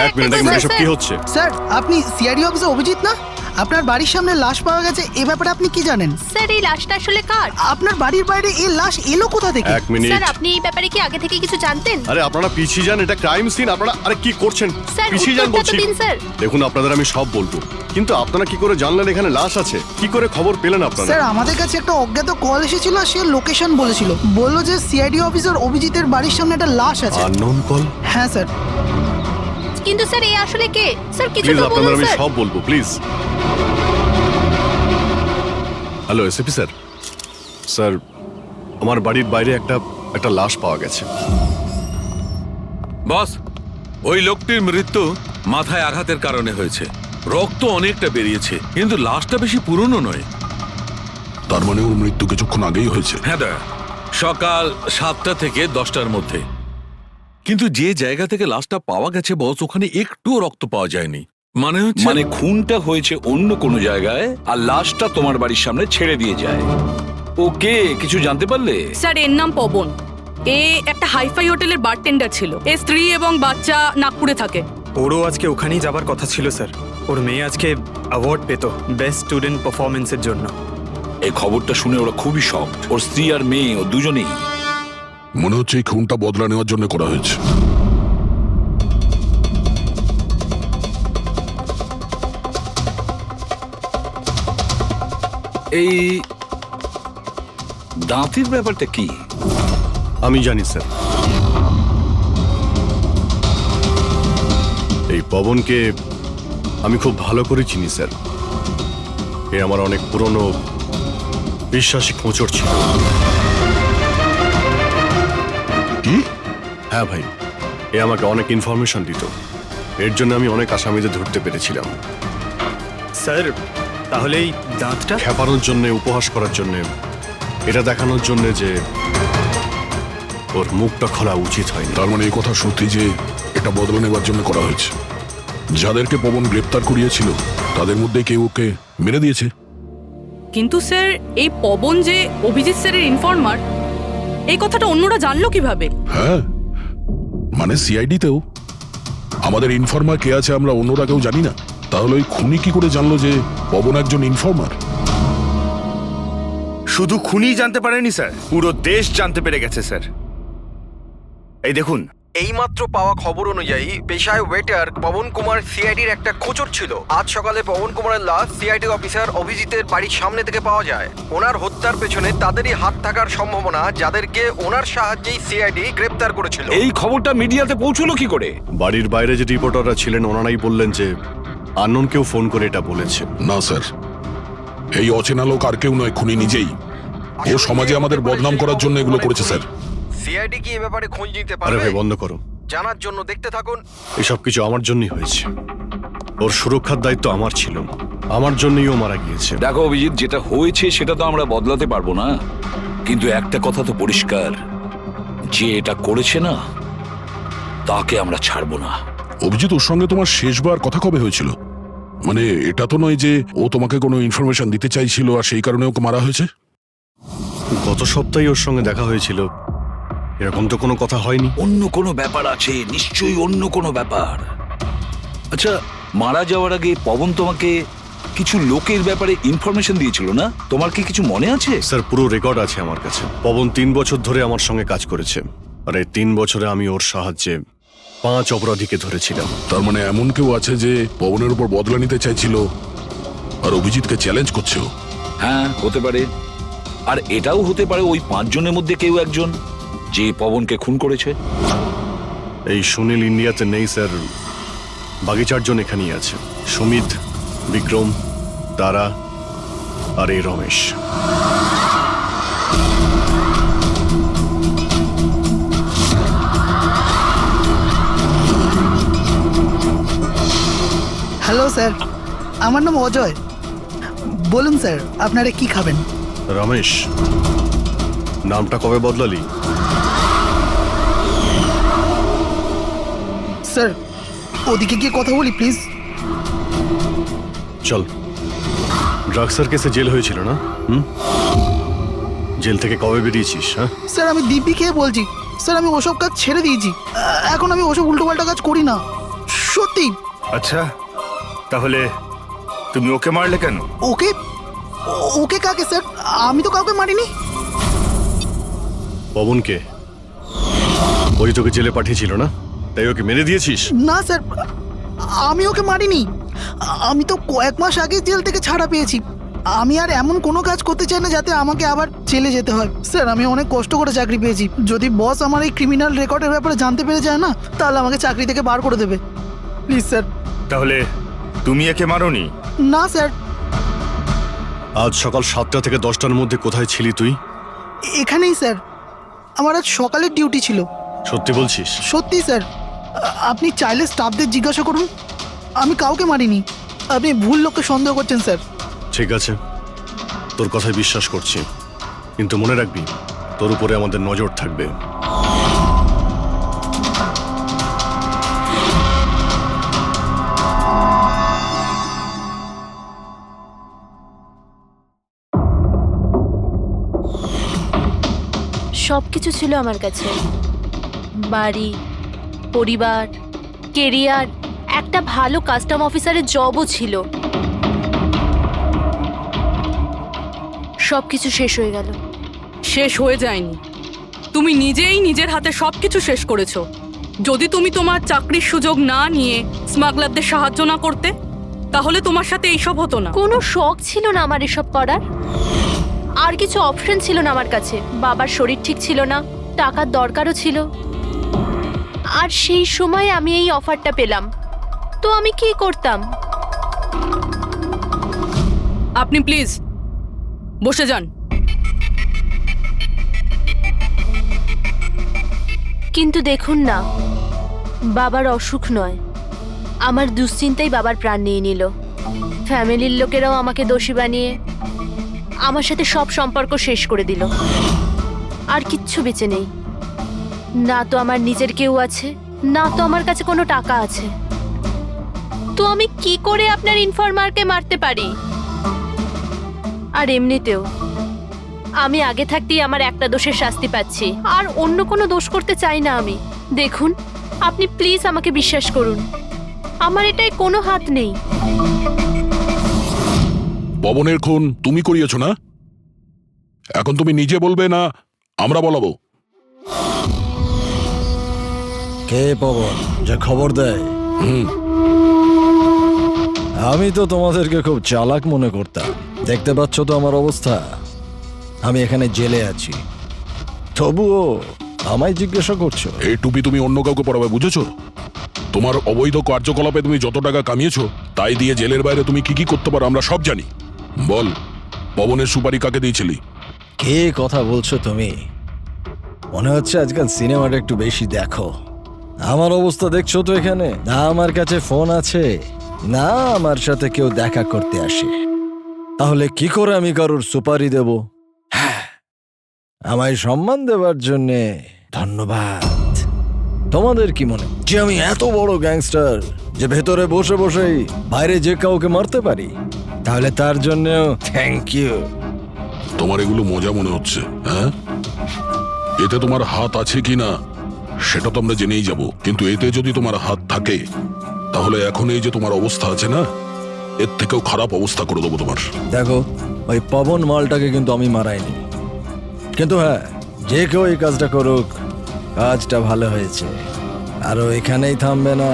এক মিনিট এসব কি হচ্ছে? স্যার, আপনি সিআইডি অফিসে অভিজিৎ না? আপনার বাড়ির সামনে লাশ পাওয়া গেছে, এ ব্যাপারে আপনি কি জানেন? স্যার, এই লাশটা আসলে কার? আপনার বাড়ির বাইরে এই লাশ এলো কোথা থেকে? এক মিনিট স্যার, আপনি এই ব্যাপারে কি আগে থেকে কিছু জানতেন? আরে আপনারা পিছিয়ে যান, এটা ক্রাইম সিন। আপনারা আরে কি করছেন? স্যার, পিছিয়ে যান উত্তরটা তো বলছি। দিন, স্যার। দেখুন, আপনাদের আমি সব বলবো, কিন্তু আপনারা কি করে জানলেন এখানে লাশ আছে? কি করে খবর পেলেন আপনারা? স্যার, আমাদের কাছে একটা অজ্ঞাত কল এসেছিল, সে লোকেশন বলেছিল, বললো যে সিআইডি অফিসার অভিজিতের বাড়ির সামনে একটা লাশ আছে। Unknown call? হ্যাঁ স্যার। কিন্তু স্যার, এই আসলে কে? স্যার, কিছু প্লিজ তো আপনাদের বলুন আমি স্যার। সব বলবো, please. Hello SP sir. Sir, আমার বাড়ির বাইরে একটা লাশ পাওয়া গেছে। বস, ওই লোকটির মৃত্যু মাথায় আঘাতের কারণে হয়েছে। রক্ত অনেকটা বেরিয়েছে, কিন্তু লাশটা বেশি পুরনো নয়। তার মানে ওর মৃত্যু কিছুক্ষণ আগেই হয়েছে? হ্যাঁ দা, সকাল 7টা থেকে 10টার মধ্যে। কিন্তু যে জায়গা থেকে লাশটা পাওয়া গেছে বস, ওখানে একটুও রক্ত পাওয়া যায়নি। মানে খুনটা হয়েছে অন্য কোনো জায়গায়, আর লাশটা তোমার বাড়ির সামনে ছেড়ে দিয়ে যায়। ওকে কিছু জানতে পারলে? স্যার, এর নাম পবন। এ একটা হাইফাই হোটেলের বারটেন্ডার ছিল। এর স্ত্রী এবং বাচ্চা নাগপুরে থাকে। ওরও আজকে ওখানেই যাবার কথা ছিল স্যার। ওর মেয়ে আজকে অ্যাওয়ার্ড পেত বেস্ট স্টুডেন্ট পারফরমেন্সের জন্য। এই খবরটা শুনে ওরা খুবই শক। ওর স্ত্রী আর মেয়ে, ও দুজনেই। মনে হচ্ছে এই খুনটা বদলা নেওয়ার জন্য করা হয়েছে। এই দাঁতের ব্যাপারটা কি? আমি জানি স্যার। এই পবনকে আমি খুব ভালো করে চিনি স্যার। এ আমার অনেক পুরনো বিশ্বাসী খোঁচর ছিল। কি? হ্যাঁ ভাই, এ আমাকে অনেক ইনফরমেশন দিত। এর জন্য আমি অনেক আসামিদের ধরতে পেরেছিলাম। স্যার, তাহলে এই দাঁতটা? খেপানোর জন্য, উপহাস করার জন্য, এটা দেখানোর জন্য যে ওর মুখটা খোলা উচিত হয়নি। তার মানে এই কথা সত্যি যে এটা বদলা নেওয়ার জন্য করা হয়েছে। যাদেরকে পবন গ্রেপ্তার করিয়েছিল তাদের মধ্যে কেউ ওকে মেরে দিয়েছে। কিন্তু স্যার, এই পবন যে অভিজিৎ স্যারের ইনফর্মার, এই কথাটা অন্যরা জানলো কিভাবে? হ্যাঁ, মানে সিআইডিতেও আমাদের ইনফর্মার কে আছে আমরা অন্যরা কেউ জানি না। তাহলে ওই খুনি কি করে জানলো যে পবন একজন ইনফর্মার? শুধু খুনি জানতে পারেনি স্যার, পুরো দেশ জানতে পেরে গেছে স্যার। এই দেখুন, এইমাত্র পাওয়া খবর অনুযায়ী পেশায় ওয়েটার পবন কুমার সিআইডির একটা খোঁচর ছিল। আজ সকালে পবন কুমারের লাশ সিআইডি অফিসার অভিজিতের বাড়ির সামনে থেকে পাওয়া যায়। ওনার হত্যার পেছনে তাদেরই হাত থাকার সম্ভাবনা, যাদেরকে ওনার সাহায্যেই সিআইডি গ্রেপ্তার করেছিল। এই খবরটা মিডিয়াতে পৌঁছলো কি করে? বাড়ির বাইরে যে রিপোর্টাররা ছিলেন ওনারাই বললেন যে আননোন কেউ ফোন করে এটা বলেছে। না স্যার, এই অচেনা লোক আর কেউ নয়, খুনি নিজেই। ও সমাজে আমাদের বদনাম করার জন্য এগুলো করেছে স্যার। সিআইডি কি এ ব্যাপারে খোঁজ নিতে আরে পারবে? ভাই বন্ধ করো, জানার জন্য দেখতে থাকুন। এসব কিছু আমার জন্যই হয়েছে। ওর সুরক্ষার দায়িত্ব আমার ছিল, আমার জন্যই ও মারা গিয়েছে। দেখো অভিজিৎ, যেটা হয়েছে সেটা তো আমরা বদলাতে পারবো না, কিন্তু একটা কথা তো পরিষ্কার, যে এটা করেছে না তাকে আমরা ছাড়বো না। অভিজিৎ, ওর সঙ্গে তোমার শেষবার কথা কবে হয়েছিল? মানে এটা তো নয় যে ও তোমাকে কোনো ইনফরমেশন দিতে চাইছিল আর সেই কারণে ওকে মারা হয়েছে? গত সপ্তাহে ওর সঙ্গে দেখা হয়েছিল, এরকম তো কোনো কথা হয়নি। অন্য কোনো ব্যাপার আছে, নিশ্চয়ই অন্য কোনো ব্যাপার। আচ্ছা, মারা যাওয়ার আগে পবন তোমাকে কিছু লোকের ব্যাপারে ইনফরমেশন দিয়েছিল না? তোমার কি কিছু মনে আছে? স্যার, পুরো রেকর্ড আছে আমার কাছে। পবন 3 বছর ধরে আমার সঙ্গে কাজ করেছে, আর এই 3 বছরে আমি ওর সাহায্যে 5 অপরাধীকে ধরেছিলাম। তার মানে এমন কেউ আছে যে পবনের উপর বদলা নিতে চাইছিল আর অভিজিৎকে চ্যালেঞ্জ করছে ও? হ্যাঁ, হতে পারে। আর এটাও হতে পারে ওই 5 জনের মধ্যে কেউ একজন যে পবনকে খুন করেছে। এই সুনীল ইন্ডিয়াতে নেই স্যার, বাকি 4 জন এখানেই আছে। সুমিত, বিক্রম, তারা আর এই রমেশ। হ্যালো স্যার, আমার নাম অজয়। বলুন স্যার, আপনারা কি খাবেন? রমেশ, নামটা কবে বদলালি? স্যার, ওদিকে গিয়ে কথা বলি প্লিজ। চল। ড্রাগসের কেসে জেল হয়েছিল না? জেল থেকে কবে বেরিয়েছিস? হ্যাঁ স্যার, আমি দিব্যি খেয়ে বলছি স্যার, আমি ওসব কাজ ছেড়ে দিয়েছি। এখন আমি ওসব উল্টোপাল্টা কাজ করি না, সত্যি। আচ্ছা, তাহলে তুমি ওকে মারলে কেন? ওকে? ওকে কাকে স্যার? আমি তো কাউকে মারিনি। পবনকে? ওই তোকে জেলে পাঠিয়েছিল না, তাই ওকে মেরে দিয়েছিস? না স্যার, আমি ওকে মারিনি। আমি তো কয়েক মাস আগে জেল থেকে ছাড়া পেয়েছি। আমি আর এমন কোনো কাজ করতে চাই না যাতে আমাকে আবার জেলে যেতে হয়। স্যার, আমি অনেক কষ্ট করে চাকরি পেয়েছি। যদি বস আমার এই ক্রিমিনাল রেকর্ডের ব্যাপারে জানতে পেরে যায় না, তাহলে আমাকে চাকরি থেকে বার করে দেবে। Please sir. তাহলে তুমি একে মারোনি? না স্যার। আজ সকাল 7টা থেকে 10টার মধ্যে কোথায় ছিলি তুই? এখানেই স্যার, আমার আজ সকালের ডিউটি ছিল। সত্যি বলছিস? সত্যি স্যার, আপনি চাইলে স্টাফদের জিজ্ঞাসা করুন, আমি কাউকে মারিনি। আপনি ভুল লোককে সন্দেহ করছেন স্যার। ঠিক আছে, তোর কথায় বিশ্বাস করছি, কিন্তু মনে রাখবি তোর উপরে আমাদের নজর থাকবে। সবকিছু ছিল আমার কাছে, বাড়ি, পরিবার, কেরিয়ার, একটা ভালো কাস্টম অফিসারের জবও ছিল। সবকিছু শেষ হয়ে গেল। শেষ হয়ে যায়নি, তুমি নিজেই নিজের হাতে সবকিছু শেষ করেছো। যদি তুমি তোমার চাকরির সুযোগ না নিয়ে স্মাগলারদের সাহায্য না করতে, তাহলে তোমার সাথে এইসব হতো না। কোনো শখ ছিল না আমার এসব করার, আর কিছু অপশন ছিল না আমার কাছে। বাবার শরীর ঠিক ছিল না, টাকার দরকারও ছিল, আর সেই সময় আমি এই অফারটা পেলাম, তো আমি কি করতাম? আপনি প্লিজ বসে যান। কিন্তু দেখুন না, বাবার অসুখ নয়, আমার দুশ্চিন্তাই বাবার প্রাণ নিয়ে নিল। ফ্যামিলির লোকেরাও আমাকে দোষী বানিয়ে আমার সাথে সব সম্পর্ক শেষ করে দিল। আর কিচ্ছু বেঁচে নেই, না তো আমার নিজের কেউ আছে, না তো আমার কাছে কোনো টাকা আছে। তো আমি কি করে আপনার ইনফরমারকে মারতে পারি? আর এমনিতেও আমি আগে থাকতেই আমার একটা দোষের শাস্তি পাচ্ছি, আর অন্য কোনো দোষ করতে চাই না আমি। দেখুন, আপনি প্লিজ আমাকে বিশ্বাস করুন, আমার এটায় কোনো হাত নেই। পবনের খুন তুমি করিয়েছো না? এখন তুমি নিজে বলবে না আমরা বলাবো? কে পবন যে খবর দেয়? আমি তো তোমাদেরকে খুব চালাক মনে করতাম। দেখতে পাচ্ছ তো আমার অবস্থা, আমি এখানে জেলে আছি, তবুও আমায় জিজ্ঞাসা করছো? এই টুপি তুমি অন্য কাউকে পরাবে, বুঝেছো? তোমার অবৈধ কার্যকলাপে তুমি যত টাকা কামিয়েছো তাই দিয়ে জেলের বাইরে তুমি কি কি করতে পারো আমরা সব জানি। বল, পবনের সুপারি কাকে দিয়েছিলি? কে কথা বলছো তুমি? মনে হচ্ছে আজকাল সিনেমাটা একটু বেশি দেখো। আমার অবস্থা দেখছো তো এখানে, না আমার কাছে ফোন আছে, না আমার সাথে কেউ দেখা করতে আসে। তাহলে কি করে আমি কারোর সুপারি দেব? আমায় সম্মান দেওয়ার জন্যে ধন্যবাদ। তোমাদের কি মনে যে আমি এত বড় গ্যাংস্টার যে ভেতরে বসে বসেই বাইরে যে কাউকে মারতে পারি? তাহলে তার জন্য থ্যাংক ইউ। তোমার এগুলো মজা মনে হচ্ছে, হ্যাঁ? এতে তোমার হাত আছে কি না সেটা তো আমরা জেনেই যাব, কিন্তু এতে যদি তোমার হাত থাকে তাহলে এখন এই যে তোমার অবস্থা আছে না, এর থেকেও খারাপ অবস্থা করে দেবো তোমার। দেখো, ওই পবন মালটাকে কিন্তু আমি মারাইনি, কিন্তু হ্যাঁ, যে কেউ এই কাজটা করুক, কাজটা ভালো হয়েছে। আর ও এখানেই থামবে না,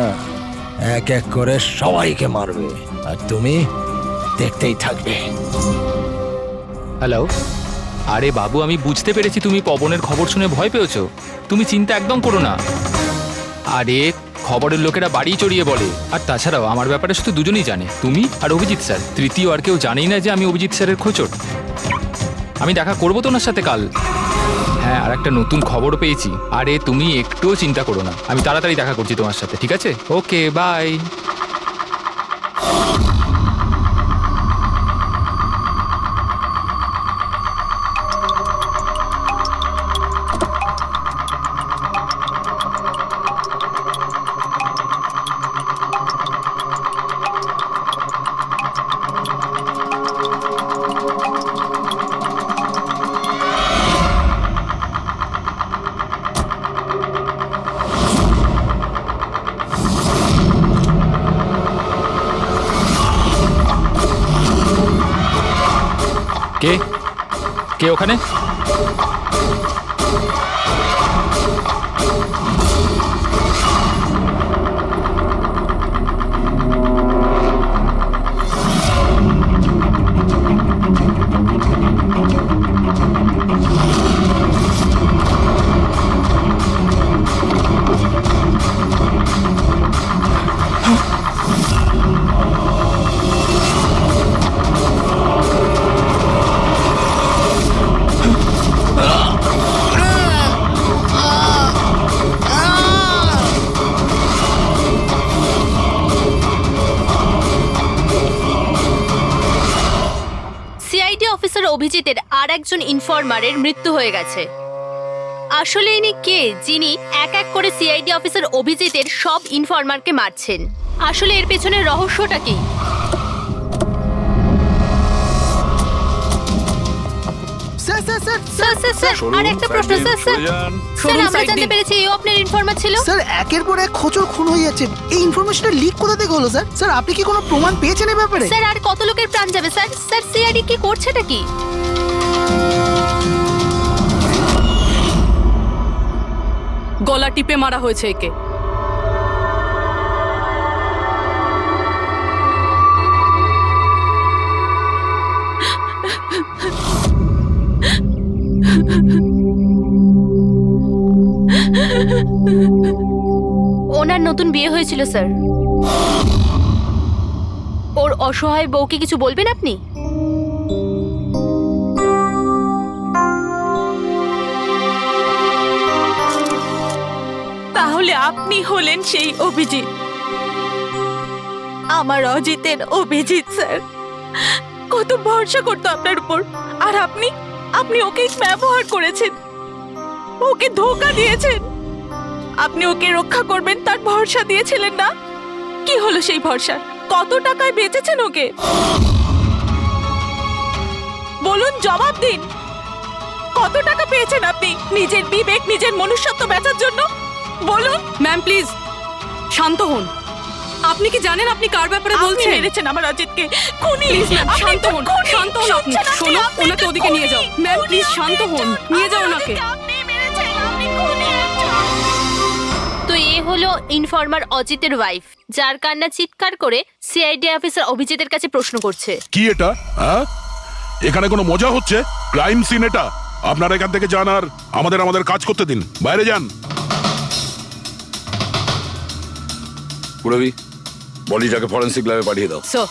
এক এক করে সবাইকে মারবে, আর তুমি দেখতেই থাকবে। হ্যালো, আরে বাবু, আমি বুঝতে পেরেছি তুমি পবনের খবর শুনে ভয় পেয়েছো। তুমি চিন্তা একদম করো না। আরে খবরের লোকেরা বাড়ি চড়িয়ে বলে, আর তাছাড়াও আমার ব্যাপারে শুধু দুজনেই জানে, তুমি আর অভিজিৎ স্যার। তৃতীয় আর কেউ জানেই না যে আমি অভিজিৎ স্যারের খোঁচট। আমি দেখা করবো তো ওনার সাথে কাল। হ্যাঁ, আর একটা নতুন খবরও পেয়েছি। আরে তুমি একটুও চিন্তা করো না, আমি তাড়াতাড়ি দেখা করছি তোমার সাথে, ঠিক আছে? ওকে, বাই। কে কে ওখানে? সিআইডি অফিসার অভিজিতের আর একজন ইনফরমারের মৃত্যু হয়ে গেছে। আসলে ইনি কে, যিনি এক এক করে সিআইডি অফিসার অভিজিতের সব ইনফরমারকে মারছেন? আসলে এর পেছনের রহস্যটা কি? Sir sir sir sir sir sir আর একটা প্রশ্ন স্যার। স্যার স্যার আমরা জানতে পেরেছি এই আপনার ইনফরমার ছিল। স্যার, একের পর এক খোঁচর খুন হয়ে যাচ্ছে। এই ইনফরমেশনটা লিক কোথা থেকে হলো স্যার? স্যার, আপনি কি কোনো প্রমাণ পেয়েছেন এই ব্যাপারে? স্যার, আর কত লোকের প্রাণ যাবে স্যার? স্যার, সিআইডি কি করছেটা কি? গলা টিপে মারা হয়েছে একে। ওনার নতুন বিয়ে হয়েছিল স্যার। ওর অসহায় বউকে কিছু বলবেন আপনি? তাহলে আপনি হলেন সেই অভিজিৎ, আমার অজিতের অভিজিৎ স্যার। কত ভরসা করতো আপনার উপর, আর আপনি ওকে ব্যবহার করেছেন, ওকে ধোঁকা দিয়েছেন। আপনি ওকে রক্ষা করবেন তার ভরসা দিয়েছিলেন না? কি হলো সেই ভরসা? কত টাকায় বেচেছেন ওকে? বলুন, জবাব দিন। কত টাকা পেয়েছেন আপনি নিজের বিবেক, নিজের মনুষ্যত্ব বেচার জন্য? বলুন। ম্যাম প্লিজ শান্ত হন। আপনি কি জানেন আপনি কার ব্যাপারে বলছেন? মেরেছেন আমার অজিতকে। খুনি। প্লিজ ম্যাম, শান্ত হন, শান্ত হন আপনি। শোনো, ওনাকে ওদিকে নিয়ে যাও। ম্যাম প্লিজ শান্ত হন, নিয়ে যাও ওনাকে। আপনি মেরেছেন, আপনি খুনি একজন। তো এ হলো ইনফরমার অজিতের ওয়াইফ, যার কান্না চিৎকার করে সিআইডি অফিসার অভিজিতের কাছে প্রশ্ন করছে। কি এটা? হ্যাঁ, এখানে কোনো মজা হচ্ছে? ক্রাইম সিন এটা। আপনারা এখান থেকে যান আর আমাদের কাজ করতে দিন। বাইরে যান। পুরবি, বডিটাকে ফরেন্সিক ল্যাবে পাঠিয়ে দাও। স্যার,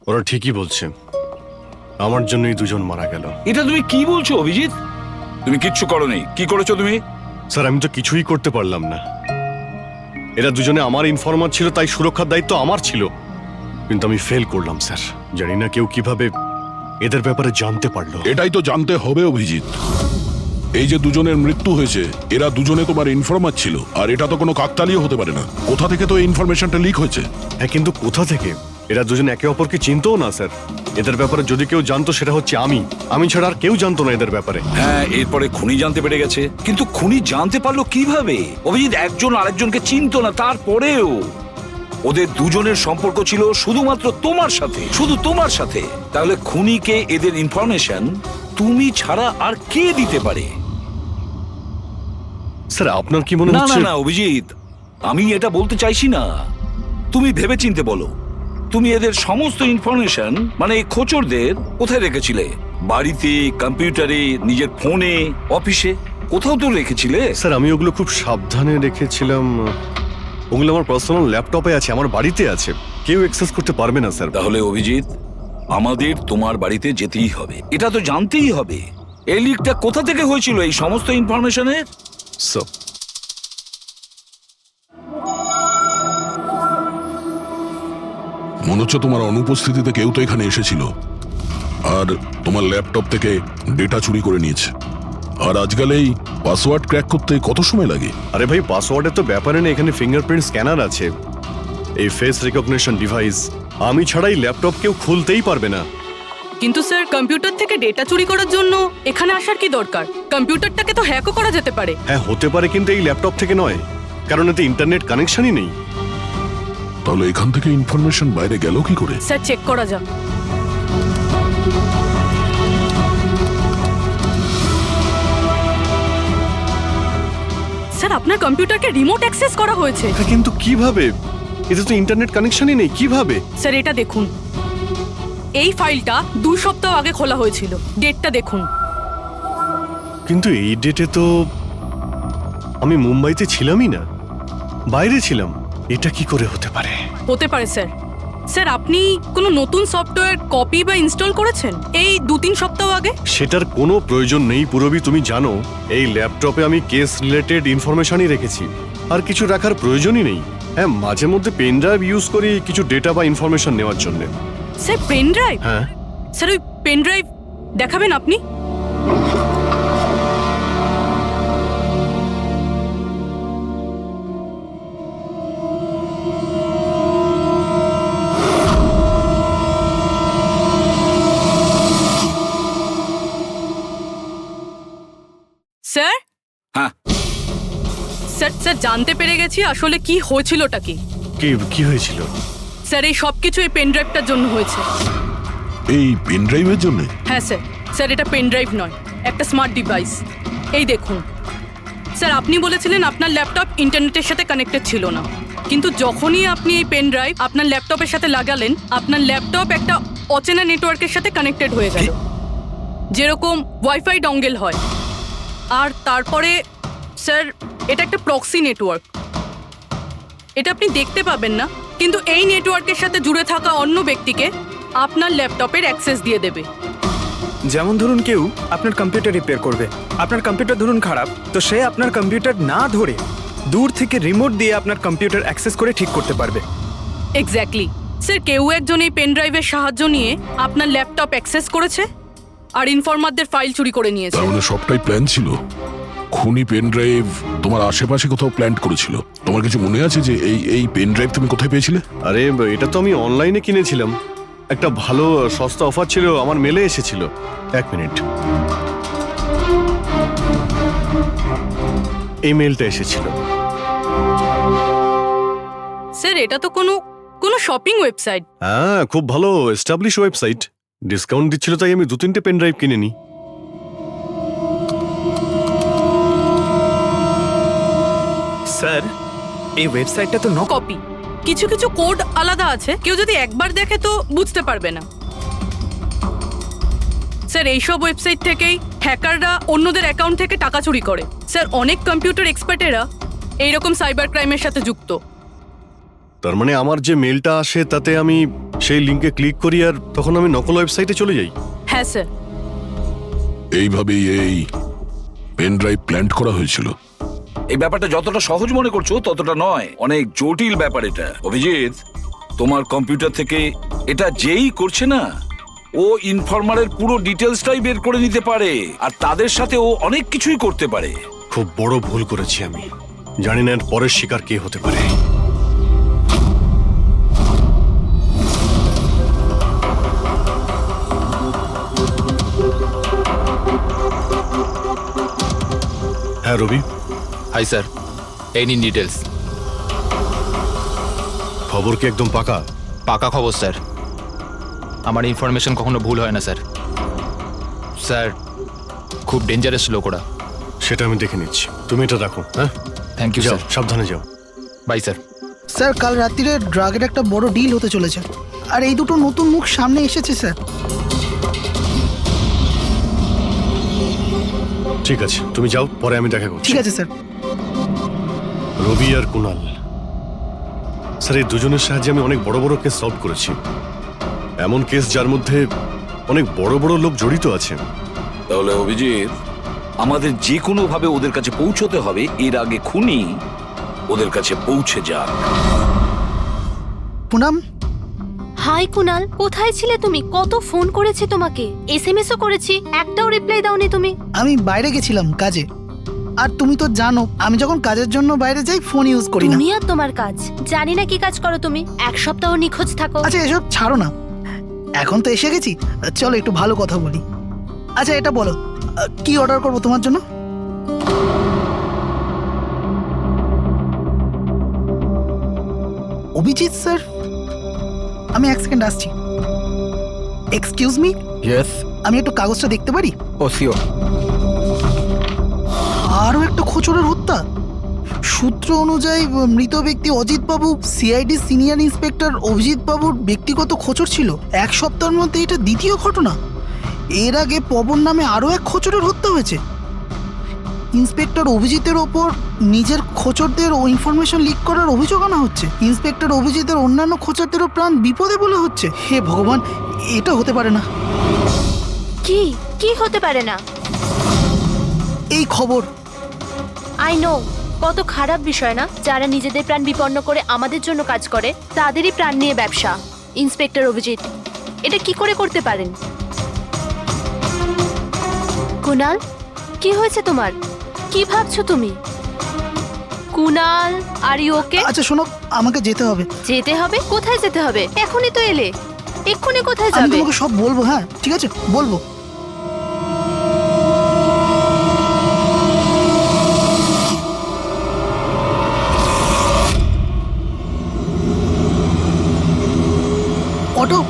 ওরা ঠিকই বলছে, আমার জন্যই দুজন মারা গেল। এটা তুমি কি বলছো অভিজিৎ? তুমি কিচ্ছু করোনি। কি করেছো তুমি? স্যার, আমি তো কিছুই করতে পারলাম না। এরা দুজনে আমার ইনফরমার ছিল, তাই সুরক্ষার দায়িত্ব আমার ছিল, কিন্তু আমি ফেল করলাম স্যার। জানি না কেউ কিভাবে এদের ব্যাপারে জানতে পারলো। এটাই তো জানতে হবে অভিজিৎ। এই যে দুজনের মৃত্যু হয়েছে, এরা দুজনে তোমার ইনফরমার ছিল, আর এটা তো কোনো কাকতালীয় হতে পারে না। কোথা থেকে তো এই ইনফরমেশনটা লিক হয়েছে? হ্যাঁ, কিন্তু কোথা থেকে? এরা দুজন একে অপরকে চিনতও না স্যার। এদের ব্যাপারে যদি কেউ জানতো সেটা হচ্ছে আমি ছাড়া আর কেউ জানতো না এদের ব্যাপারে। হ্যাঁ, এরপরে খুনি জানতে পেরে গেছে। কিন্তু খুনি জানতে পারলো কিভাবে? অভিজিৎ একজন আরেকজনকে চিনতো না, তারপরেও ওদের দুজনের সম্পর্ক ছিল শুধুমাত্র তোমার সাথে, শুধু তোমার সাথে। তাহলে খুনিকে এদের ইনফরমেশন তুমি ছাড়া আর কে দিতে পারে? স্যার আপনার কি মনে না না হচ্ছে? না অভিজিৎ, আমি এটা বলতে চাইছি না। তুমি ভেবে চিনতে বলো, তুমি এদের সমস্ত ইনফরমেশন মানে খোঁচরদের কোথায় রেখেছিলে? বাড়িতে, কম্পিউটারে, নিজের ফোনে, অফিসে, কোথাও তো রেখেছিলে। স্যার আমি ওগুলো খুব সাবধানে রেখেছিলাম। ওগুলো আমার পার্সোনাল ল্যাপটপে আছে, আমার বাড়িতে আছে, কেউ অ্যাক্সেস করতে পারবে না স্যার। তাহলে অভিজিৎ, আমাদের তোমার বাড়িতে যেতেই হবে, এটা তো জানতেই হবে এই লিকটা কোথা থেকে হয়েছিল এই সমস্ত ইনফরমেশনের। স্যার মনে হচ্ছে তোমার অনুপস্থিতিতে কেউ তো এখানে এসেছিল আর তোমার ল্যাপটপ থেকে ডেটা চুরি করে নিয়েছে। আর আজকাল এই পাসওয়ার্ড ক্র্যাক করতে কত সময় লাগে? আরে ভাই, পাসওয়ার্ডের তো ব্যাপারে না, এখানে ফিঙ্গারপ্রিন্ট স্ক্যানার আছে, এই ফেস রিকগনিশন ডিভাইস। আমি ছাড়াই ল্যাপটপ কেউ খুলতেই পারবে না। কিন্তু স্যার, কম্পিউটার থেকে ডেটা চুরি করার জন্য এখানে আসার কি দরকার? কম্পিউটারটাকে তো হ্যাকও করা যেতে পারে। হ্যাঁ হতে পারে, কিন্তু এই ল্যাপটপ থেকে নয়, কারণ এতে ইন্টারনেট কানেকশনই নেই। তাহলে এখান থেকে ইনফরমেশন বাইরে গেল কি করে? স্যার, চেক করা যাক। স্যার, আপনার কম্পিউটারকে রিমোট অ্যাক্সেস করা হয়েছে। হ্যাঁ, কিন্তু কিভাবে? এতে তো ইন্টারনেট কানেকশনই নেই, কিভাবে? স্যার, এটা দেখুন, এই ফাইলটা 2 সপ্তাহ আগে খোলা হয়েছিল। ডেটটা দেখুন। কিন্তু এই ডেটে তো আমি মুম্বাইতে ছিলামই না, বাইরে ছিলাম। এটা কি করে হতে পারে? হতে পারে স্যার। স্যার, আপনি কোনো নতুন সফটওয়্যার কপি বা ইনস্টল করেছেন এই 2-3 সপ্তাহ আগে? সেটার কোনো প্রয়োজন নেই পুরবি, তুমি জানো এই ল্যাপটপে আমি কেস রিলেটেড ইনফরমেশনই রেখেছি, আর কিছু রাখার প্রয়োজনই নেই। হ্যাঁ, মাঝে মধ্যে পেন ড্রাইভ ইউজ করি কিছু ডেটা বা ইনফরমেশন নেওয়ার জন্য। Sir, pen drive? হ্যাঁ স্যার, ওই পেন ড্রাইভ দেখাবেন আপনি? স্যার? হ্যাঁ স্যার, স্যার জানতে পেরে গেছি আসলে কি হয়েছিলটা কি। কি হয়েছিল? স্যার, এই সব কিছু এই পেন ড্রাইভটার জন্য হয়েছে। এই পেন ড্রাইভের জন্য? হ্যাঁ স্যার। স্যার, এটা পেন ড্রাইভ নয়, একটা স্মার্ট ডিভাইস। এই দেখুন স্যার, আপনি বলেছিলেন আপনার ল্যাপটপ ইন্টারনেটের সাথে কানেক্টেড ছিল না, কিন্তু যখনই আপনি এই পেন ড্রাইভ আপনার ল্যাপটপের সাথে লাগালেন, আপনার ল্যাপটপ একটা অচেনা নেটওয়ার্কের সাথে কানেক্টেড হয়ে গেল, যেরকম ওয়াইফাই ডঙ্গেল হয়। আর তারপরে স্যার, এটা একটা প্রক্সি নেটওয়ার্ক। এটা আপনি দেখতে পাবেন না, কিন্তু এই নেটওয়ার্কের সাথে জুড়ে থাকা অন্য ব্যক্তিকে আপনার ল্যাপটপের অ্যাক্সেস দিয়ে দেবে। যেমন ধরুন কেউ আপনার কম্পিউটার রিপেয়ার করবে, আপনার কম্পিউটার ধরুন খারাপ, তো সে আপনার কম্পিউটার না ধরে দূর থেকে রিমোট দিয়ে আপনার কম্পিউটার অ্যাক্সেস করে ঠিক করতে পারবে। এক্স্যাক্টলি স্যার, কেউ একজন এই পেন ড্রাইভের সাহায্য নিয়ে আপনার ল্যাপটপ অ্যাক্সেস করেছে আর ইনফরমারদের ফাইল চুরি করে নিয়েছে। তার মানে সবটাই প্ল্যান ছিল। খুনি পেন ড্রাইভ তোমার আশেপাশে কোথাও প্ল্যান্ট করেছিল। তোমার কিছু মনে আছে যে এই পেন ড্রাইভ তুমি কোথায় পেয়েছিলে? আরে এটা তো আমি অনলাইনে কিনেছিলাম, একটা ভালো সস্তা অফার ছিল, আমার মেলে এসেছিল। 1 মিনিট, এই মেলটা এসেছিল। স্যার, এটা তো কোনো শপিং ওয়েবসাইট। হ্যাঁ, খুব ভালো এস্টাবলিশ ওয়েবসাইট, ডিসকাউন্ট দিচ্ছিল, তাই আমি 2-3টে পেন ড্রাইভ কিনে নিই। স্যার, এই ওয়েবসাইটটা তো কপি, কিছু কিছু কোড আলাদা আছে, কেউ যদি একবার দেখে তো বুঝতে পারবে না। স্যার, এইসব ওয়েবসাইট থেকেই হ্যাকাররা অন্যদের অ্যাকাউন্ট থেকে টাকা চুরি করে। স্যার, অনেক কম্পিউটার এক্সপার্টেরা এইরকম সাইবার ক্রাইমের সাথে যুক্ত। তার মানে আমার যে মেলটা আসে তাতে আমি সেই লিঙ্কে ক্লিক করি আর তখন আমি নকল ওয়েবসাইটে চলে যাই। হ্যাঁ স্যার। এইভাবেই এই পেন ড্রাইভ প্ল্যান্ট করা হয়েছিল। এই ব্যাপারটা যতটা সহজ মনে করছো ততটা নয়, অনেক জটিল ব্যাপার এটা। অভিজিৎ, তোমার কম্পিউটার থেকে এটা যেই করছে না, ও ইনফরমারের পুরো ডিটেলসটাই বের করে নিতে পারে, আর তাদের সাথে ও অনেক কিছুই করতে পারে। খুব বড় ভুল করেছি আমি। জানি না এর পরের শিকার কে হতে পারে। হ্যাঁ রবি। হাই স্যার, এই নিন ডিটেলস। খবর কি একদম পাকা? পাকা খবর স্যার, আমার ইনফরমেশন কখনো ভুল হয় না স্যার। স্যার, খুব ডেঞ্জারাস লোক ওরা। সেটা আমি দেখে নিচ্ছি, তুমি এটা রাখো। হ্যাঁ, থ্যাংক ইউ যাও, স্যার। সাবধানে যাও। By sir. স্যার কাল রাত্রিরে ড্রাগের একটা বড় ডিল হতে চলেছে, আর এই দুটো নতুন মুখ সামনে এসেছে স্যার। ঠিক আছে, তুমি যাও, পরে আমি দেখা করছি। ঠিক আছে স্যার। রবি আর কুনাল, স্যার এই দুজনের সাহায্যে আমি অনেক বড় বড় কেস সলভ করেছি। এমন কেস যার মধ্যে অনেক বড় বড় লোক জড়িত আছে। তাহলে অভিজিৎ, আমাদের যে কোনো ভাবে ওদের কাছে পৌঁছতে হবে, এর আগে খুনি ওদের কাছে পৌঁছে যাক। পুনাম, হাই কুনাল, কোথায় ছিলে তুমি? কত ফোন করেছি তোমাকে, এসএমএসও করেছি, একটাও রিপ্লাই দাওনি তুমি। আমি বাইরে গেছিলাম কাজে, আর তুমি তো জানো আমি যখন কাজের জন্য বাইরে যাই ফোন ইউজ করি না। তুমি আর তোমার কাজ, জানি না কি কাজ করো তুমি, এক সপ্তাহ নিখোঁজ থাকো। আচ্ছা এসব ছাড়ো না, এখন তো এসে গেছি, চলো একটু ভালো কথা বলি। আচ্ছা এটা বলো, কি অর্ডার করবো তোমার জন্য? অভিজিৎ স্যার, আমি এক সেকেন্ড আসছি। Excuse me. ইয়েস। আমি একটু কাগজটা দেখতে পারি? ও শিওর। আরও একটা খোঁচরের হত্যা। সূত্র অনুযায়ী মৃত ব্যক্তি অজিত বাবু সিআইডি সিনিয়র ইন্সপেক্টর অভিজিৎ বাবুর ব্যক্তিগত খোঁচর ছিল। এক সপ্তাহের মধ্যে এটা দ্বিতীয় ঘটনা। এর আগে পবন নামে আরও এক খোঁচরের হত্যা হয়েছে। ইন্সপেক্টর অভিজিতের ওপর নিজের খোঁচরদের ও ইনফরমেশন লিক করার অভিযোগ আনা হচ্ছে। ইন্সপেক্টর অভিজিতের অন্যান্য খোঁচরদেরও প্রাণ বিপদে বলে হচ্ছে। হে ভগবান, এটা হতে পারে না। কি কি হতে পারে না? এই খবর। আই নো, কত খারাপ বিষয় না? যারা নিজেদের প্রাণ বিপন্ন করে আমাদের জন্য কাজ করে, তাদেরই প্রাণ নিয়ে ব্যবসা। ইন্সপেক্টর অভিজিৎ এটা কি করে করতে পারেন? কুনাল, কি হয়েছে তোমার? কি ভাবছো তুমি? Kunal, are you okay? আচ্ছা শোনো, আমাকে যেতে হবে। যেতে হবে? কোথায় যেতে হবে? এখনই তো এলে, এক্ষুনি কোথায় আমি যাবে? তোমাকে সব বলবো। হ্যাঁ ঠিক আছে, বলবো। অটো।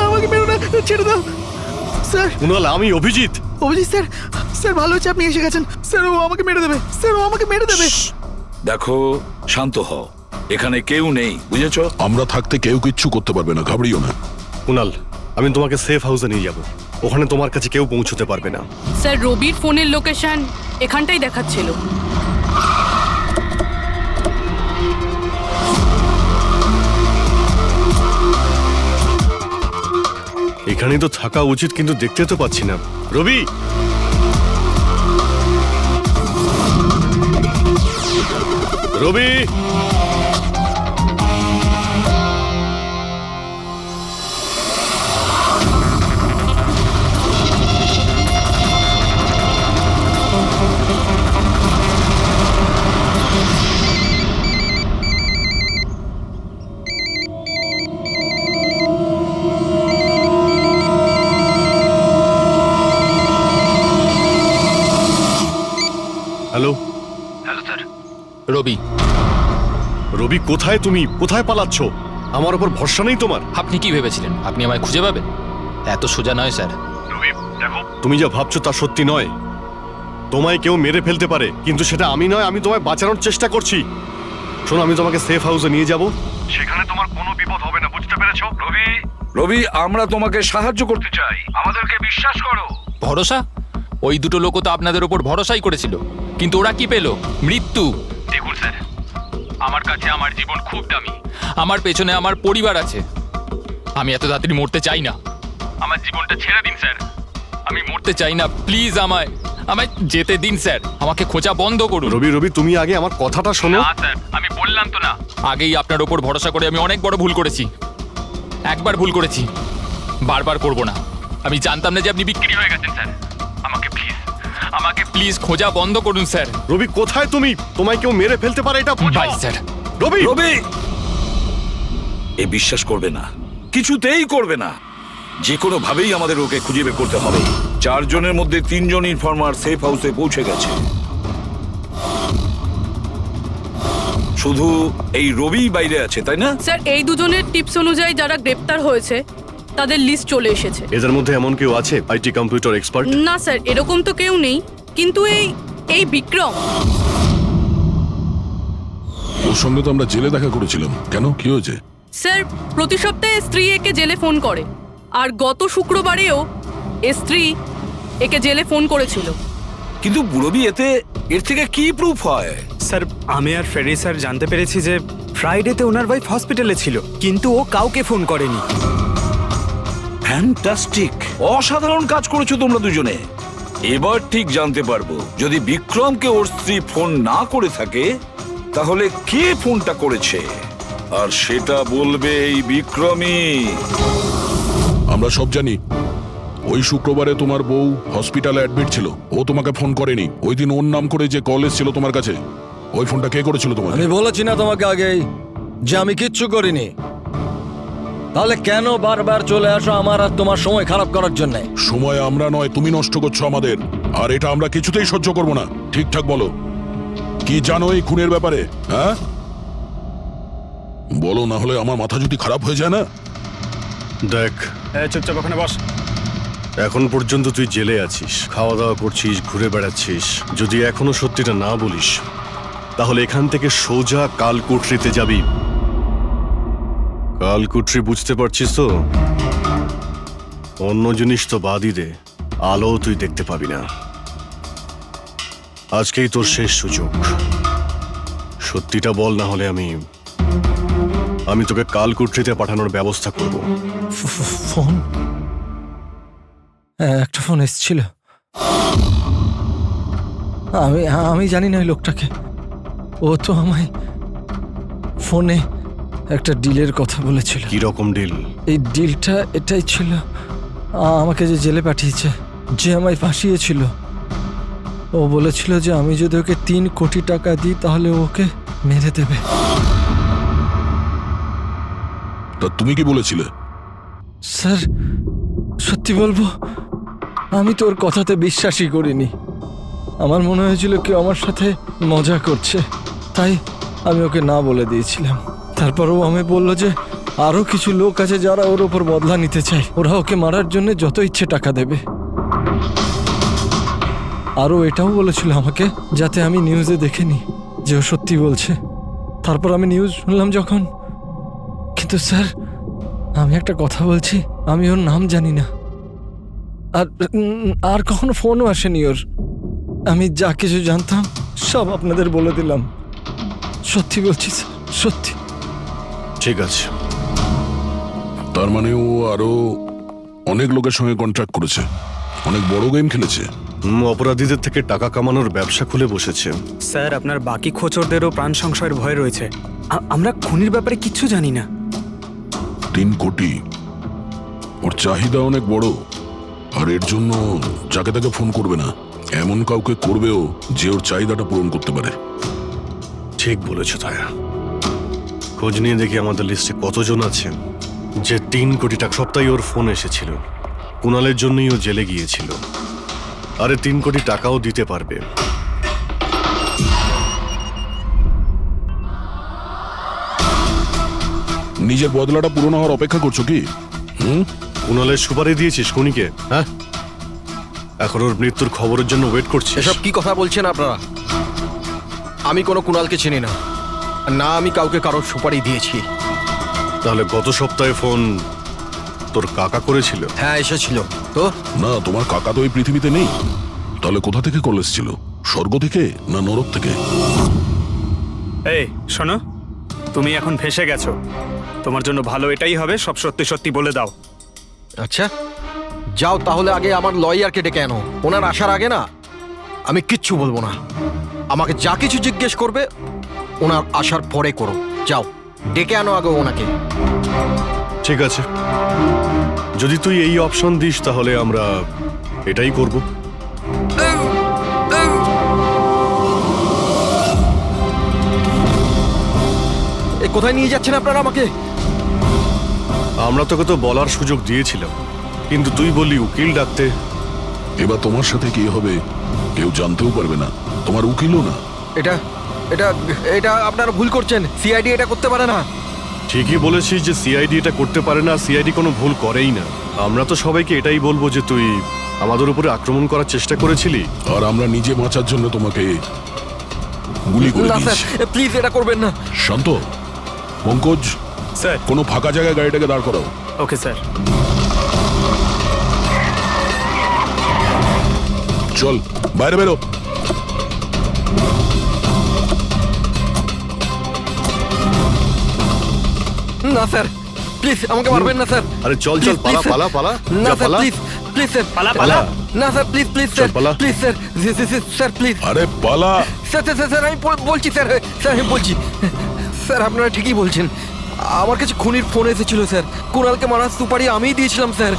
আমাকে মেরো না, ছেড়ে দাও স্যার। কুনাল, আমি অভিজিৎ। অভিজিৎ স্যার, স্যার ভালো হচ্ছে আপনি এসে গেছেন। স্যার ও আমাকে মেরে দেবে, স্যার ও আমাকে মেরে দেবে। দেখো, শান্ত হও, এখানে কেউ নেই, বুঝেছো? আমরা থাকতে কেউ কিচ্ছু করতে পারবে না, ঘাবড়িও না। কুনাল, আমি তোমাকে সেফ হাউসে নিয়ে যাব, ওখানে তোমার কাছে কেউ পৌঁছতে পারবে না। স্যার, রবির ফোনের লোকেশন এখানটাই দেখাচ্ছিল। এখানেই তো থাকা উচিত, কিন্তু দেখতে তো পাচ্ছি না। রবি, রবি, রবি। রবি কোথায়? তুমি কোথায় পালাচ্ছ? আমার উপর ভরসা নেই তোমার? আপনি কি ভেবেছিলেন আপনি আমায় খুঁজে পাবেন? এত সোজা নয় স্যার। রবি দেখো, তুমি যা ভাবছো তা সত্যি নয়। তোমায় কেউ মেরে ফেলতে পারে, কিন্তু সেটা আমি নয়। আমি তোমায় বাঁচানোর চেষ্টা করছি। শোনো, আমি তোমাকে সেফ হাউসে নিয়ে যাব, সেখানে তোমার কোনো বিপদ হবে না, বুঝতে পেরেছো? রবি, রবি, আমরা তোমাকে সাহায্য করতে চাই, আমাদেরকে বিশ্বাস করো। ভরসা? ওই দুটো লোকও তো আপনাদের ওপর ভরসাই করেছিল, কিন্তু ওরা কি পেল? মৃত্যু। দেখুন স্যার, আমার কাছে আমার জীবন খুব দামি। আমার পেছনে আমার পরিবার আছে। আমি এত তাড়াতাড়ি মরতে চাই না। আমার জীবনটা ছেড়ে দিন স্যার, আমি মরতে চাই না। প্লিজ আমায় যেতে দিন স্যার, আমাকে খোঁজা বন্ধ করুন। রবি, রবি তুমি আগে আমার কথাটা শোনো। না স্যার, আমি বললাম তো না, আগেই আপনার ওপর ভরসা করে আমি অনেক বড় ভুল করেছি। একবার ভুল করেছি, বারবার করব না। আমি জানতাম না যে আপনি বিক্রি হয়ে গেছেন স্যার। আমাকে প্লিজ খোঁজা বন্ধ করুন স্যার। রবি কোথায় তুমি? তোমায় কেউ মেরে ফেলতে পারে, এটা বোঝো। By sir. রবি, রবি, এ বিশ্বাস করবে না, কিছুতেই করবে না। যে কোনো ভাবেই আমাদের ওকে খুঁজে বের করতে হবে। 4 জনের মধ্যে 3 জন ইনফর্মার সেফ হাউসে পৌঁছে গেছে। শুধু এই রবি বাইরে আছে, তাই না? স্যার, এই দুজনের টিপস অনুযায়ী যারা গ্রেপ্তার হয়েছে তাদের লিস্ট চলে এসেছে। এদের মধ্যে এমন কেউ আছে আইটি কম্পিউটার এক্সপার্ট? না স্যার, এরকম তো কেউ নেই, কিন্তু এই বিক্রম। ওর সঙ্গে তো আমরা জেলে দেখা করেছিলাম। কেন, কি হয়েছে? স্যার, প্রতি সপ্তাহে স্ত্রী একে জেলে ফোন করে, আর গত শুক্রবারেও স্ত্রী একে জেলে ফোন করেছিল। কিন্তু রবি, এর থেকে কি প্রুফ হয়? স্যার, আমি আর ফেরি স্যার জানতে পেরেছি যে ফ্রাইডেতে ওনার ওয়াইফ হসপিটালে ছিল, কিন্তু ও কাউকে ফোন করেনি। ফ্যান্টাস্টিক, অসাধারণ কাজ করেছো তোমরা দুজনে। এবার ঠিক জানতে পারবো, যদি বিক্রমকে ওর স্ত্রী ফোন না করে থাকে তাহলে কে ফোনটা করেছে, আর সেটা বলবে এই বিক্রমই। আমরা সব জানি ওই শুক্রবারে তোমার বউ হসপিটালে অ্যাডমিট ছিল। ও তোমাকে ফোন করেনি। ওই দিন ওর নাম করে যে কল এসেছিল তোমার কাছে, ওই ফোনটা কে করেছিল তোমাকে? আমি বলেছি না তোমাকে আগেই যে আমি কিচ্ছু করিনি? তাহলে কেন বারবার চলে আসো আমার আর তোমার সময় খারাপ করার জন্য? সময় আমরা নয়, তুমি নষ্ট করছো আমাদের, আর এটা আমরা কিছুতেই সহ্য করব না। ঠিকঠাক বলো, কি জানো এই খুনের ব্যাপারে? হ্যাঁ বলো, না হলে আমার মাথা যদি খারাপ হয়ে যায় না। দেখ, চুপচাপ ওখানে বস। এখন পর্যন্ত তুই জেলে আছিস, খাওয়া দাওয়া করছিস, ঘুরে বেড়াচ্ছিস। যদি এখনো সত্যিটা না বলিস তাহলে এখান থেকে সোজা কালকুটরিতে যাবি। কালকুটরি বুঝতে পারছিস তো? অন্য জিনিস তো বাদই দে, আলো তুই দেখতে পাবি না। আজকেই তোর শেষ সুযোগ। সত্যিটা বল, না হলে আমি তোকে কালকুটরিতে পাঠানোর ব্যবস্থা করব। ফোন, একটা ফোন এসেছিল। আমি জানি না ওই লোকটাকে। ও তো আমায় ফোনে একটা ডিলের কথা বলেছিল। কি রকম ডিল? এই ডিলটা এটাই ছিল, আমাকে যে জেলে পাঠিয়েছে, যে আমায় ফাঁসিয়েছিল, ও বলেছিল যে আমি যদি ওকে 3 কোটি টাকা দিই তাহলে ওকে মেরে দেবে। তা তুমি কি বলেছিলে? স্যার, সত্যি বলবো, আমি তোর কথাতে বিশ্বাসই করিনি। আমার মনে হয়েছিল কেউ আমার সাথে মজা করছে, তাই আমি ওকে না বলে দিয়েছিলাম। তারপর ও আমি বলল যে আরো কিছু লোক আছে যারা ওর ওপর বদলা নিতে চায়, ওরা ওকে মারার জন্য যত ইচ্ছে টাকা দেবে। আরও এটাও বলেছিল আমাকে যাতে আমি নিউজে দেখে নি যে ও সত্যি বলছে। তারপর আমি নিউজ শুনলাম যখন। কিন্তু স্যার, আমি একটা কথা বলছি, আমি ওর নাম জানি না, আর কখনো ফোনও আসেনি ওর। আমি যা কিছু জানতাম সব আপনাদের বলে দিলাম। সত্যি বলছি স্যার, সত্যি। ঠিক আছে। তার মানে ও আরো অনেক লোকের সঙ্গে কন্ট্রাক্ট করেছে, অনেক বড় গেম খেলেছে। অপরাধীদের থেকে টাকা কামানোর ব্যবসা খুলে বসেছে। স্যার, আপনার বাকি খোঁচরদেরও প্রাণ সংশয়ের ভয় রয়েছে। আমরা খুনির ব্যাপারে কিচ্ছু জানি না। 3 কোটি, ওর চাহিদা অনেক বড়, আর এর জন্য যাকে তাকে ফোন করবে না, এমন কাউকে করবেও যে ওর চাহিদাটা পূরণ করতে পারে। ঠিক বলেছ তায়া। খোঁজ নিয়ে দেখি আমাদের লিস্টে কতজন আছে যে 3 কোটি টাকা। সপ্তাহে ওর ফোন এসেছিল, কুণালের জন্যই ও জেলে গিয়েছিল। আরে 3 কোটি টাকাও দিতে পারবে। নিজের বদলাটা পূরণ হওয়ার অপেক্ষা করছো কি? কুণালের সুপারি দিয়েছিস খুনিকে, হ্যাঁ? এখন ওর মৃত্যুর খবরের জন্য ওয়েট করছিস? এসব কি কথা বলছেন আপনারা? আমি কোনো কুণালকে চিনি না, না আমি কাউকে কারোর সুপারি দিয়েছি। তাহলে গত সপ্তাহে ফোন তোর কাকা করেছিল? হ্যাঁ এসেছিল তো। না, তোমার কাকা তো এই পৃথিবীতে নেই। তাহলে কোথা থেকে কল এসেছিল? স্বর্গ থেকে না নরক থেকে? এই শোনো, তুমি এখন ফেঁসে গেছো। তোমার জন্য ভালো এটাই হবে সব সত্যি সত্যি বলে দাও। আচ্ছা যাও তাহলে, আগে আমার লয়ারকে ডেকে আনো। ওনার আসার আগে না আমি কিচ্ছু বলবো না। আমাকে যা কিছু জিজ্ঞেস করবে ওনার আসার পরে করো। যাও ডেকে আনো আগে ওনাকে। ঠিক আছে, যদি তুই এই অপশন দিস তাহলে আমরা এটাই করব। এ কোথায় নিয়ে যাচ্ছেন আপনারা আমাকে? আমরা তোকে তো বলার সুযোগ দিয়েছিলাম, কিন্তু তুই বললি উকিল ডাকতে। এবার তোমার সাথে কি হবে কেউ জানতেও পারবে না, তোমার উকিলও না। এটা এটা এটা আপনারা ভুল করছেন। সিআইডি এটা করতে পারে না। ঠিকই বলেছিস যে সিআইডি এটা করতে পারে না, সিআইডি কোনো ভুল করেই না। আমরা তো সবাইকে এটাই বলবো যে তুই আমাদের উপরে আক্রমণ করার চেষ্টা করেছিলি, আর আমরা নিজে বাঁচার জন্য তোমাকে গুলি করে না স্যার, দিয়েছি। প্লিজ এটা করবেন না। শান্ত, পঙ্কজ স্যার। কোনো ফাঁকা জায়গায় গাড়িটাকে দাঁড় করাও। Okay sir. চল বাইরে বেরো। না স্যার প্লিজ আমাকে মারবেন না স্যার। আরে চল চল, পালা পালা পালা, না যা স্যার পালা। প্লিজ প্লিজ স্যার পালা পালা। না স্যার প্লিজ প্লিজ চল, স্যার পালা। প্লিজ স্যার স্যার প্লিজ আরে পালা। স্যার স্যার স্যার, স্যার আমি বলছি স্যার, স্যার আমি বলছি স্যার, আপনারা ঠিকই বলছেন। আমার কাছে খুনির ফোন এসেছিল স্যার। কুণালকে মারার সুপারি আমিই দিয়েছিলাম স্যার।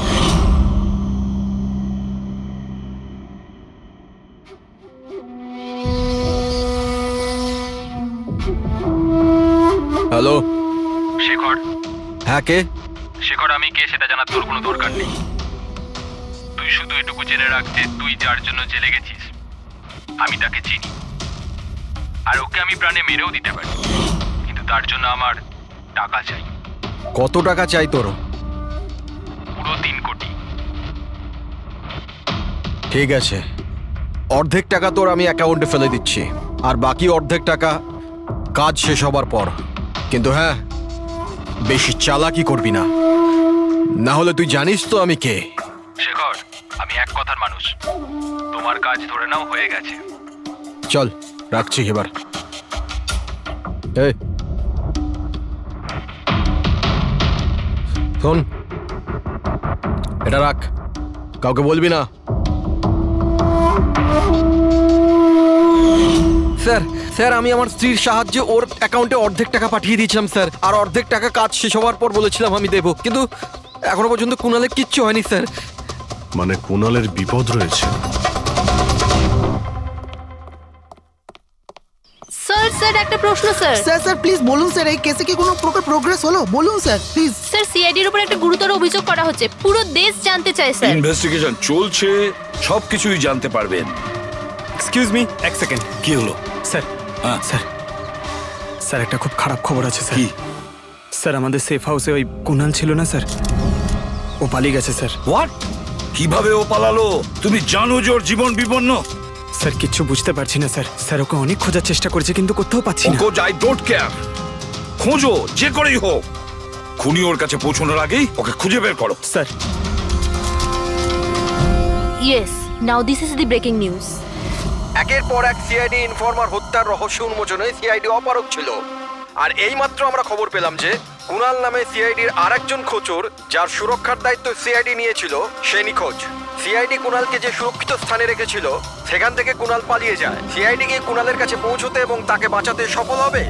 হ্যালো শেখর, হ্যাঁ কে? শেখর আমি কে সেটা জানার তোর কোনো দরকার নেই। তুই শুধু এটুকু জেনে রাখ যে তুই যার জন্য জেলে গেছিস আমি তাকে চিনি, আর ওকে আমি প্রাণে মেরেও দিতে পারি, কিন্তু তার জন্য আমার টাকা চাই। কত টাকা চাই তোর? পুরো 3 কোটি। ঠিক আছে, অর্ধেক টাকা তোর আমি অ্যাকাউন্টে ফেলে দিচ্ছি, আর বাকি অর্ধেক টাকা কাজ শেষ হবার পর। কিন্তু হ্যাঁ, বেশি চালাকি করবি না, না হলে তুই জানিস তো আমি কে। শেখর, আমি এক কথার মানুষ, তোমার কাজ ধরে নাও হয়ে গেছে। চল রাখছি এবার। এই শোন, এটা রাখ, কাউকে বলবি না। স্যার স্যার, আমি আমার স্ত্রীর সাহায্যে ওর অ্যাকাউন্টে অর্ধেক টাকা পাঠিয়ে দিয়েছিলাম স্যার, আর অর্ধেক টাকা কাজ শেষ হওয়ার পর বলেছিলাম আমি দেবো, কিন্তু এখনো পর্যন্ত কুণালের কিচ্ছু হয়নি স্যার। মানে কুণালের বিপদ রয়েছে। স্যার স্যার একটা প্রশ্ন স্যার। স্যার স্যার প্লিজ বলুন স্যার, এই কেসে কি কোনো প্রকার প্রোগ্রেস হলো? বলুন স্যার প্লিজ। স্যার সিআইডির উপর একটা গুরুতর অভিযোগ করা হচ্ছে, পুরো দেশ জানতে চায় স্যার। ইনভেস্টিগেশন চলছে, সবকিছুই জানতে পারবেন। এক্সকিউজ মি, এক সেকেন্ড। কি হলো? স্যার হ্যাঁ স্যার স্যার একটা খুব খারাপ খবর আছে স্যার। কি? স্যার আমাদের সেফ হাউসে ওই কুণাল ছিল না স্যার, ও পালিয়ে গেছে স্যার। হোয়াট? কিভাবে ও পালালো? তুমি জানো যে ওর জীবন বিপন্ন। স্যার কিচ্ছু বুঝতে পারছি না স্যার। স্যার ওকে অনেক খোঁজার চেষ্টা করেছে কিন্তু কোথাও পাচ্ছি না। ওকে আই ডোন্ট কেয়ার, খোঁজো যে করেই হোক, খুনি ওর কাছে পৌঁছানোর আগেই ওকে খুঁজে বের করো। Sir yes, now this is the breaking news. একের পর এক সিআইডি ইনফরমার হত্যার রহস্য উন্মোচনে সিআইডি অপারগ ছিল, আর এইমাত্র আমরা খবর পেলাম যে কুণাল নামে সিআইডির আরেকজন খোঁচর, যার সুরক্ষার দায়িত্ব সিআইডি নিয়েছিল, সে নিখোঁজ। সিআইডি কুণালকে যে সুরক্ষিত স্থানে রেখেছিল সেখান থেকে কুণাল পালিয়ে যায়। সিআইডি গিয়ে কুণালের কাছে পৌঁছতে এবং তাকে বাঁচাতে সফল হবে।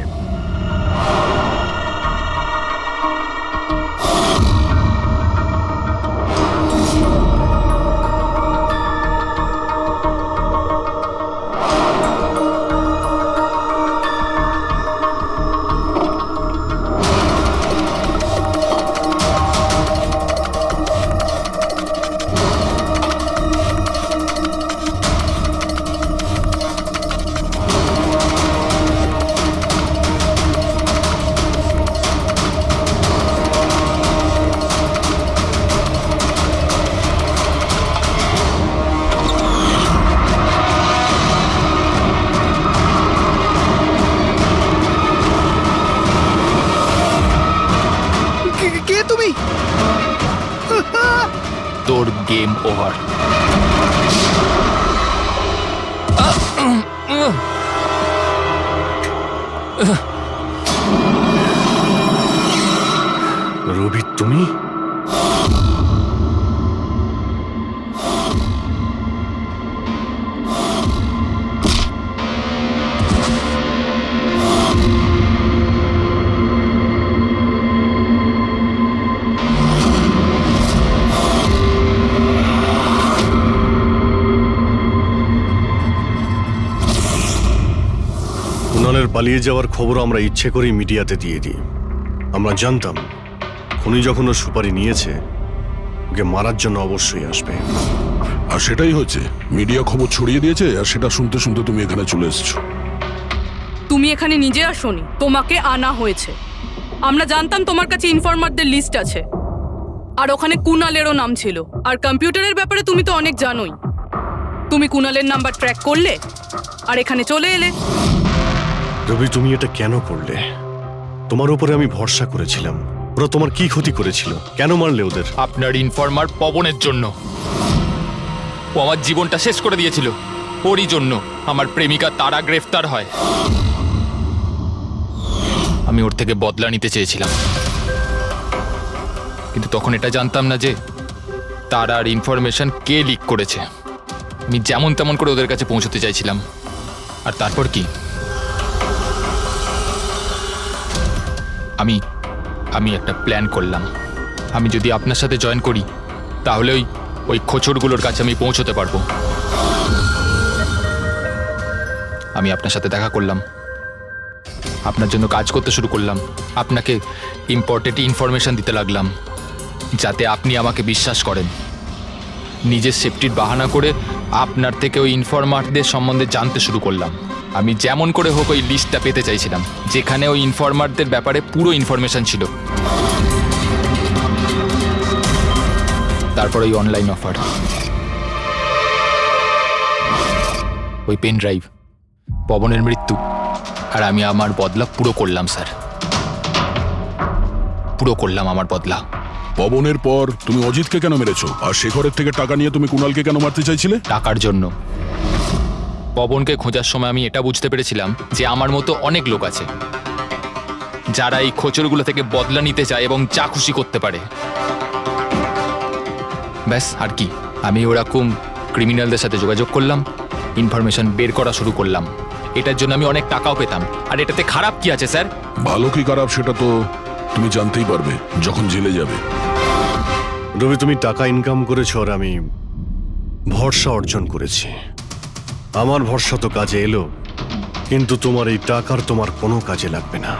তোর গেম ওভার। রবি তুমি? কুণালের পালিয়ে যাওয়ার খবর আমরা ইচ্ছে করেই মিডিয়াতে দিয়ে দিই। আমরা জানতাম খুনি যখন ওর সুপারি নিয়েছে ওকে মারার জন্য অবশ্যই আসবে। আর সেটাই হয়েছে, মিডিয়া খবর ছড়িয়ে দিয়েছে আর সেটা শুনতে শুনতে তুমি এখানে চলে এসেছো। তুমি এখানে নিজে আসোনি, তোমাকে আনা হয়েছে। আমরা জানতাম তোমার কাছে ইনফরমারদের লিস্ট আছে, আর ওখানে কুণালেরও নাম ছিল। আর কম্পিউটারের ব্যাপারে তুমি তো অনেক জানোই। তুমি কুণালের নাম্বার ট্র্যাক করলে আর এখানে চলে এলে। রবি তুমি এটা কেন করলে? তোমার উপরে আমি ভরসা করেছিলাম। ওরা তোমার কি ক্ষতি করেছিল? কেন মারলে ওদের? আপনার ইনফরমার পবনের জন্য। ও আমার জীবনটা শেষ করে দিয়েছিল। ওরই জন্য আমার প্রেমিকা তারা গ্রেফতার হয়। আমি ওর থেকে বদলা নিতে চেয়েছিলাম, কিন্তু তখন এটা জানতাম না যে তারার ইনফরমেশন কে লিক করেছে। আমি যেমন তেমন করে ওদের কাছে পৌঁছতে চাইছিলাম। আর তারপর কি? আমি একটা প্ল্যান করলাম। আমি যদি আপনার সাথে জয়েন করি তাহলে ওই খোঁচড়গুলোর কাছে আমি পৌঁছতে পারবো। আমি আপনার সাথে দেখা করলাম, আপনার জন্য কাজ করতে শুরু করলাম, আপনাকে ইম্পর্টেন্ট ইনফরমেশন দিতে লাগলাম যাতে আপনি আমাকে বিশ্বাস করেন। নিজের সেফটির বাহানা করে আপনার থেকে ওই ইনফরমারদের সম্বন্ধে জানতে শুরু করলাম। আমি যেমন করে হোক ওই লিস্টটা পেতে চাইছিলাম যেখানে ওই ইনফরমারদের ব্যাপারে পুরো ইনফরমেশন ছিল। তারপর ওই অনলাইন অফার, ওই পেন ড্রাইভ, পবনের মৃত্যু, আর আমি আমার বদলা পুরো করলাম স্যার। পুরো করলাম আমার বদলা। পবনের পর তুমি অজিতকে কেন মেরেছো? আর শেখরের থেকে টাকা নিয়ে তুমি কুণালকে কেন মারতে চাইছিলে? টাকার জন্য। পবনকে খোঁজার সময় আমি এটা বুঝতে পেরেছিলাম যে আমার মতো অনেক লোক আছে যারা এই খোঁচরগুলো থেকে বদলা নিতে চায় এবং যা খুশি করতে পারে। ব্যাস, আর কি। আমি ওরকম ক্রিমিনালদের সাথে যোগাযোগ করলাম, ইনফরমেশন বের করা শুরু করলাম। এটার জন্য আমি অনেক টাকাও পেতাম। আর এটাতে খারাপ কি আছে স্যার? ভালো কি খারাপ সেটা তো তুমি জানতেই পারবে যখন জেলে যাবে। রবি তুমি টাকা ইনকাম করেছো আর আমি ভরসা অর্জন করেছি। আমার ভরসা তো কাজে এলো, কিন্তু তোমার এই টাকার তোমার কোনো কাজে লাগবে না।